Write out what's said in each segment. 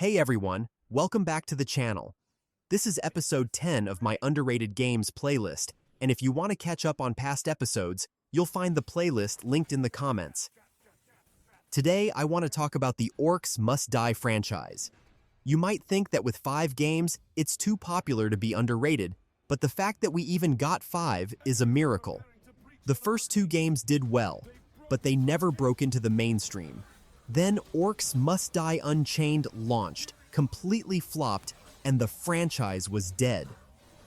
Hey everyone, welcome back to the channel. This is episode 10 of my underrated games playlist, and if you want to catch up on past episodes, you'll find the playlist linked in the comments. Today, I want to talk about the Orcs Must Die franchise. You might think that with 5 games, it's too popular to be underrated, but the fact that we even got 5 is a miracle. The first 2 games did well, but they never broke into the mainstream. Then Orcs Must Die Unchained launched, completely flopped, and the franchise was dead.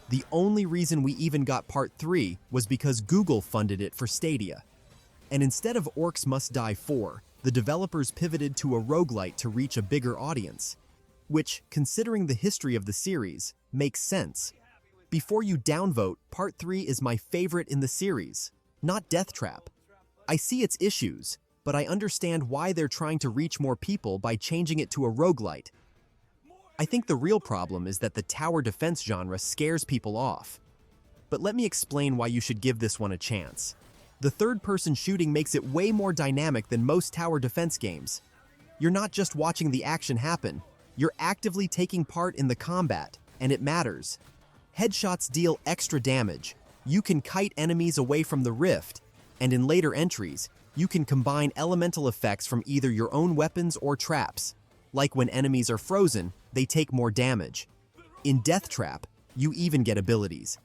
The only reason we even got Part 3 was because Google funded it for Stadia. And instead of Orcs Must Die 4, the developers pivoted to a roguelite to reach a bigger audience. Which, considering the history of the series, makes sense. Before you downvote, Part 3 is my favorite in the series, not Death Trap. I see its issues, but I understand why they're trying to reach more people by changing it to a roguelite. I think the real problem is that the tower defense genre scares people off. But let me explain why you should give this one a chance. The third-person shooting makes it way more dynamic than most tower defense games. You're not just watching the action happen, you're actively taking part in the combat, and it matters. Headshots deal extra damage, you can kite enemies away from the rift, and in later entries, you can combine elemental effects from either your own weapons or traps. Like when enemies are frozen, they take more damage. In Death Trap, you even get abilities.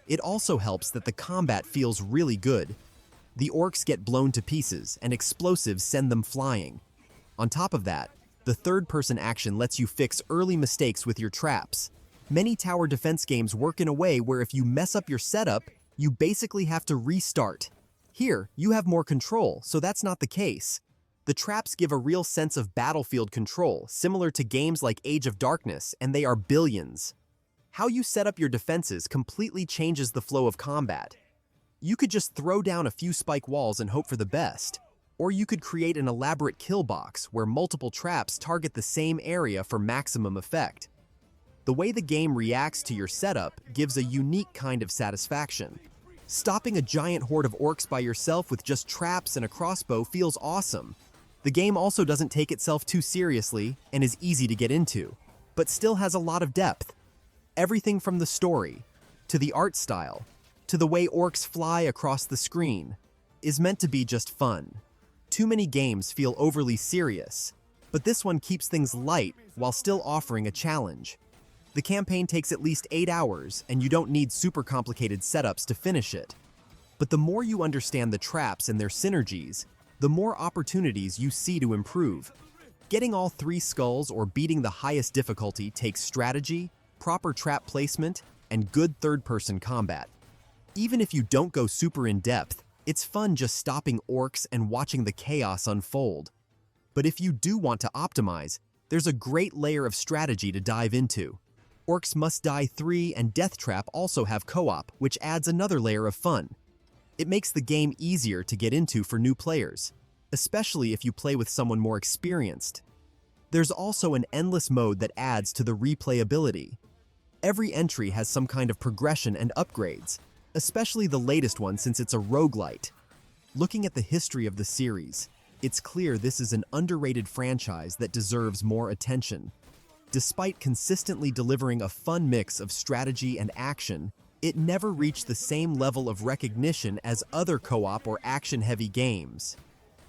It also helps that the combat feels really good. The orcs get blown to pieces, and explosives send them flying. On top of that, the third-person action lets you fix early mistakes with your traps. Many tower defense games work in a way where if you mess up your setup, you basically have to restart. Here, you have more control, so that's not the case. The traps give a real sense of battlefield control, similar to games like Age of Darkness, and they are billions. How you set up your defenses completely changes the flow of combat. You could just throw down a few spike walls and hope for the best, or you could create an elaborate kill box where multiple traps target the same area for maximum effect. The way the game reacts to your setup gives a unique kind of satisfaction. Stopping a giant horde of orcs by yourself with just traps and a crossbow feels awesome. The game also doesn't take itself too seriously and is easy to get into, but still has a lot of depth. Everything from the story, to the art style, to the way orcs fly across the screen, is meant to be just fun. Too many games feel overly serious, but this one keeps things light while still offering a challenge. The campaign takes at least 8 hours, and you don't need super complicated setups to finish it. But the more you understand the traps and their synergies, the more opportunities you see to improve. Getting all 3 skulls or beating the highest difficulty takes strategy, proper trap placement, and good third-person combat. Even if you don't go super in-depth, it's fun just stopping orcs and watching the chaos unfold. But if you do want to optimize, there's a great layer of strategy to dive into. Orcs Must Die 3 and Death Trap also have co-op, which adds another layer of fun. It makes the game easier to get into for new players, especially if you play with someone more experienced. There's also an endless mode that adds to the replayability. Every entry has some kind of progression and upgrades, especially the latest one since it's a roguelite. Looking at the history of the series, it's clear this is an underrated franchise that deserves more attention. Despite consistently delivering a fun mix of strategy and action, it never reached the same level of recognition as other co-op or action-heavy games.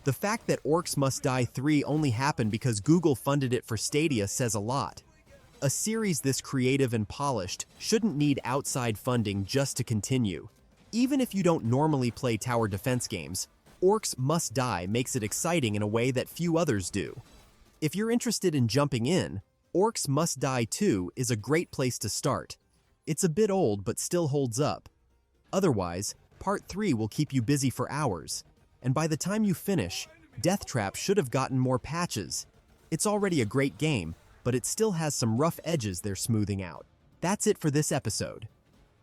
The fact that Orcs Must Die 3 only happened because Google funded it for Stadia says a lot. A series this creative and polished shouldn't need outside funding just to continue. Even if you don't normally play tower defense games, Orcs Must Die makes it exciting in a way that few others do. If you're interested in jumping in, Orcs Must Die 2 is a great place to start. It's a bit old but still holds up. Otherwise, Part 3 will keep you busy for hours, and by the time you finish, Death Trap should have gotten more patches. It's already a great game, but it still has some rough edges they're smoothing out. That's it for this episode.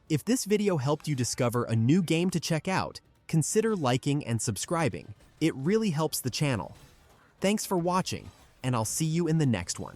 If this video helped you discover a new game to check out, consider liking and subscribing. It really helps the channel. Thanks for watching, and I'll see you in the next one.